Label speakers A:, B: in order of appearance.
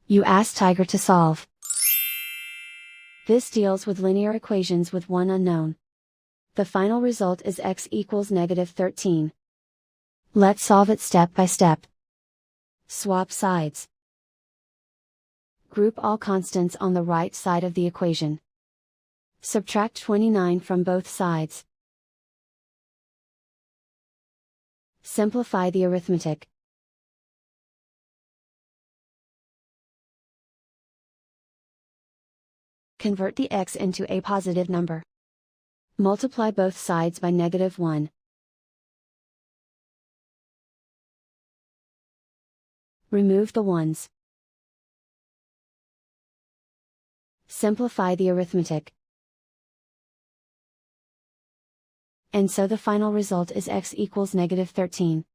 A: You ask Tiger to solve. This deals with linear equations with one unknown. The final result is x equals -13. Let's solve it step by step. Swap sides. Group all constants on the right side of the equation. Subtract 29 from both sides. Simplify the arithmetic. Convert the x into a positive number. Multiply both sides by -1. Remove the ones. Simplify the arithmetic. And so the final result is x equals -13.